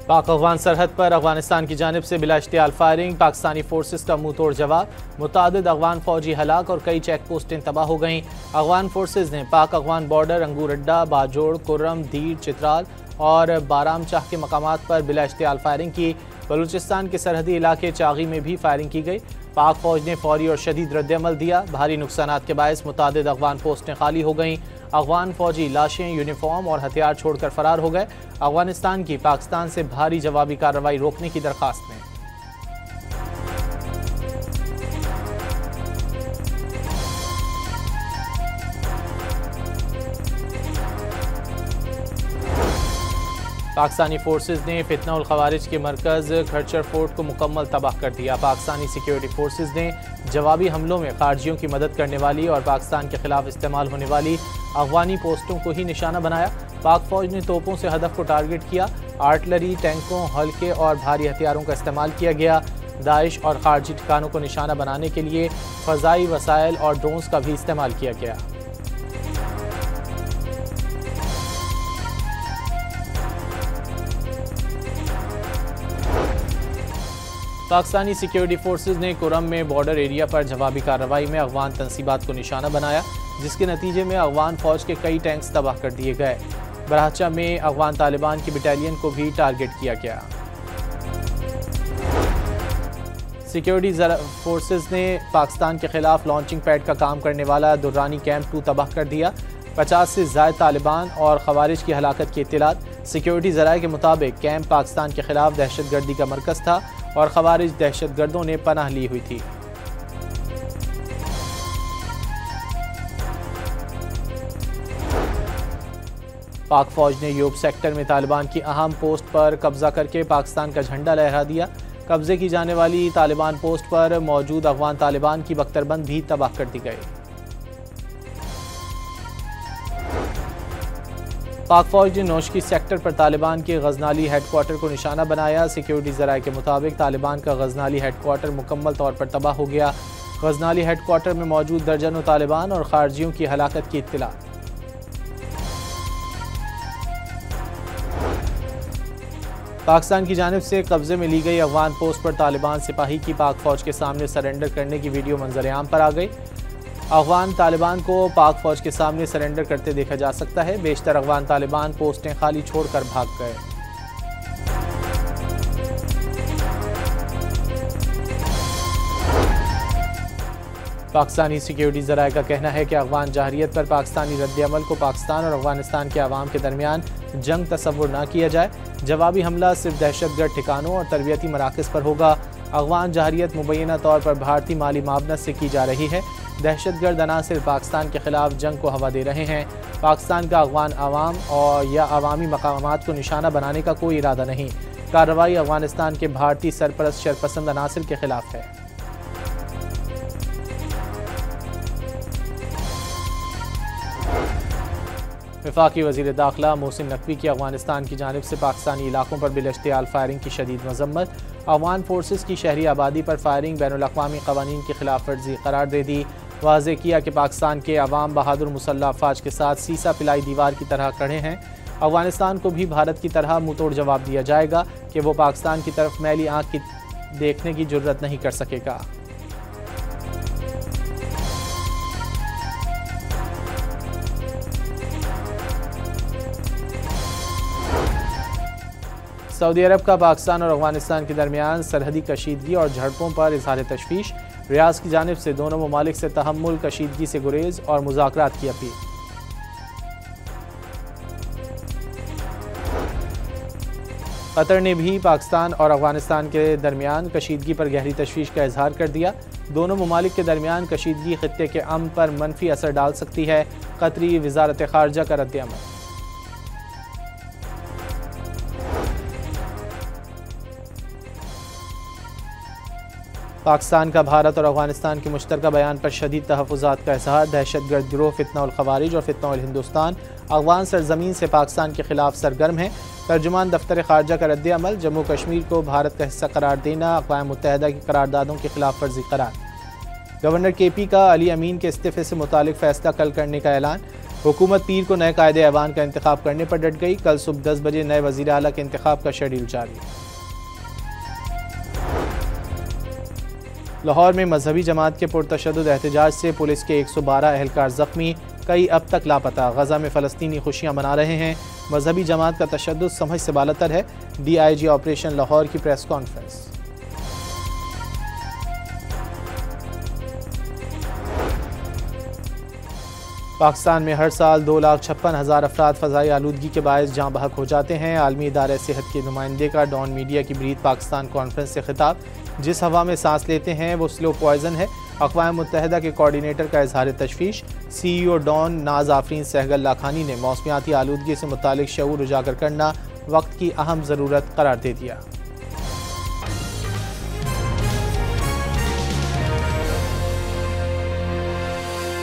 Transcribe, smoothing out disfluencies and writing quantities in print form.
पाक अफगान सरहद पर अफगानिस्तान की जानिब से बिला इश्तियाल फायरिंग, पाकिस्तानी फोर्सेस का मुंह तोड़ जवाब, मुतादिद अफगान फौजी हलाक और कई चेक पोस्टें तबाह हो गईं। अफगान फोर्सेस ने पाक अफगान बॉर्डर, अंगूर अड्डा, बाजोड़, कुर्रम, दीर, चित्राल और बारामचाह के मकामात पर बिला इश्तियाल फायरिंग की। बलूचिस्तान के सरहदी इलाके चागी में भी फायरिंग की गई। पाक फौज ने फौरी और शदीद रद्दअमल दिया। भारी नुकसानात के बायस मुतादिद अफगान पोस्टें खाली हो गईं। अफगान फौजी लाशें, यूनिफॉर्म और हथियार छोड़कर फरार हो गए। अफगानिस्तान की पाकिस्तान से भारी जवाबी कार्रवाई रोकने की दरखास्त में पाकिस्तानी फोर्सेज ने फितना खवारिज के मरकज़ खरचर फोर्ट को मुकम्मल तबाह कर दिया। पाकिस्तानी सिक्योरिटी फोर्सेज ने जवाबी हमलों में खारजियों की मदद करने वाली और पाकिस्तान के खिलाफ इस्तेमाल होने वाली अफगानी पोस्टों को ही निशाना बनाया। पाक फौज ने तोपों से हदफ को टारगेट किया। आर्टिलरी, टैंकों, हल्के और भारी हथियारों का इस्तेमाल किया गया। दाइश और खारजी ठिकानों को निशाना बनाने के लिए फ़ज़ाई वसाइल और ड्रोन्स का भी इस्तेमाल किया गया। पाकिस्तानी सिक्योरिटी फोर्सेज ने कुरम में बॉर्डर एरिया पर जवाबी कार्रवाई में अफगान तंसीबात को निशाना बनाया, जिसके नतीजे में अफगान फौज के कई टैंक्स तबाह कर दिए गए। बराहचा में अफगान तालिबान की बटालियन को भी टारगेट किया गया। सिक्योरिटी फोर्सेज ने पाकिस्तान के खिलाफ लॉन्चिंग पैड का काम करने वाला दुर्रानी कैंप 2 तबाह कर दिया। 50 से ज़ायद तालिबान और खवारिज की हलाकत की इत्तलात। सिक्योरिटी ज़राए के मुताबिक कैंप पाकिस्तान के खिलाफ दहशतगर्दी का मरकज़ था और खवारिज दहशतगर्दों ने पनाह ली हुई थी। पाक फौज ने यूब सेक्टर में तालिबान की अहम पोस्ट पर कब्जा करके पाकिस्तान का झंडा लहरा दिया। कब्जे की जाने वाली तालिबान पोस्ट पर मौजूद अफगान तालिबान की बख्तरबंद भी तबाह कर दी गई। पाक फौज ने नौशकी सेक्टर पर तालिबान के गजनाली हेडक्वार्टर को निशाना बनाया। सिक्योरिटी ज़राए के मुताबिक तालिबान का गजनाली हेडक्वार्टर मुकम्मल तौर पर तबाह हो गया। गजनाली हेडक्वार्टर में मौजूद दर्जनों तालिबान और खारजियों की हलाकत की इत्तला। पाकिस्तान की जानिब से कब्जे में ली गई अफगान पोस्ट पर तालिबान सिपाही की पाक फौज के सामने सरेंडर करने की वीडियो मंजर-ए-आम पर आ गई। अफगान तालिबान को पाक फौज के सामने सरेंडर करते देखा जा सकता है। बेशतर अफगान तालिबान पोस्टें खाली छोड़कर भाग गए। पाकिस्तानी सिक्योरिटी ज़राए का कहना है कि अफगान जाहरियत पर पाकिस्तानी रद्द-ए-अमल को पाकिस्तान और अफगानिस्तान के अवाम के दरमियान जंग तस्वुर न किया जाए। जवाबी हमला सिर्फ दहशतगर्द ठिकानों और तरबियती मराकज़ पर होगा। अफगान जाहरियत मुबैना तौर पर भारतीय माली मावनत से की जा रही है। दहशतगर्द अनासिर पाकिस्तान के खिलाफ जंग को हवा दे रहे हैं। पाकिस्तान का अफगान अवाम और या अवामी मकामात को निशाना बनाने का कोई इरादा नहीं। कार्रवाई अफगानिस्तान के भारतीय सरपरस्त शरपसंद अनासिर के खिलाफ है। वफाकी वज़ीर दाखिला मोहसिन नकवी की अफगानिस्तान की जानिब से पाकिस्तानी इलाकों पर बिलाश्तियाल फायरिंग की शदीद मजम्मत। अफगान फोर्सेस की शहरी आबादी पर फायरिंग बैनुल-अक़वामी क़वानीन की खिलाफ वर्जी करार दे दी। वाज़े किया कि पाकिस्तान के अवाम बहादुर मुसल्लह अफ़वाज के साथ सीसा पिलाई दीवार की तरह खड़े हैं। अफगानिस्तान को भी भारत की तरह मुँह तोड़ जवाब दिया जाएगा कि वो पाकिस्तान की तरफ मैली आँख की देखने की जुर्रत नहीं कर सकेगा। सऊदी अरब का पाकिस्तान और अफगानिस्तान के दरमियान सरहदी कशीदगी और झड़पों पर इज़हार तशवीश। रियाज़ की जानिब से दोनों ममालिक से तहम्मुल, कशीदगी से गुरेज और मुज़ाकरात की अपील। कतर ने भी पाकिस्तान और अफगानिस्तान के दरमियान कशीदगी पर गहरी तशवीश का इजहार कर दिया। दोनों ममालिक के दरमियान कशीदगी खित्ते के अमन पर मनफी असर डाल सकती है। कतरी वज़ारत ख़ारजा का रद्द-ए-अमल। पाकिस्तान का भारत और अफगानिस्तान के मुश्तरका बयान पर शदीद तहफ़्फ़ुज़ात का इज़हार। दहशतगर्द गिरोह फितना ख़वारिज और फितना हिंदुस्तान अफगान सरजमीन से पाकिस्तान के खिलाफ सरगर्म है। तर्जुमान दफ्तर ख़ारजा का रद्द-ए-अमल। जम्मू कश्मीर को भारत का हिस्सा करार देना अक़वाम मुत्तहिदा की करारदादों की खिलाफ वर्जी करार। गवर्नर KP का अली अमीन के इस्तीफ़े से मुतालिक फ़ैसला कल करने का ऐलान। हुकूमत पीर को नए कायदे ऐवान का इंतखाब करने पर डट गई। कल सुबह 10 बजे नए वज़ीर आला के इंतखाब का शेड्यूल जारी। लाहौर में मजहबी जमात के पुरतशद्दुद एहतजाज से पुलिस के 112 एहलकार जख्मी, कई अब तक लापता। गजा में फ़लस्तीनी खुशियां मना रहे हैं। मजहबी जमात का तशद्दुद समझ से बालतर है। DIG ऑपरेशन लाहौर की प्रेस कॉन्फ्रेंस। पाकिस्तान में हर साल 2,56,000 अफराद फ़ज़ाई आलूदगी के बायस जाँ बहक हो जाते हैं। आलमी इदारे सेहत के नुमाइंदे का डॉन मीडिया की ब्रीथ पाकिस्तान कॉन्फ्रेंस से खिताब। जिस हवा में सांस लेते हैं वो स्लो पॉइजन है। अक़वाम मुत्तहिदा के कोऑर्डिनेटर का इजहार तशवीश। CEO डॉन नाज आफरीन सहगल लाखानी ने मौसमियाती आलूदगी से मुतालिक शऊर उजागर करना वक्त की अहम ज़रूरत करार दे दिया।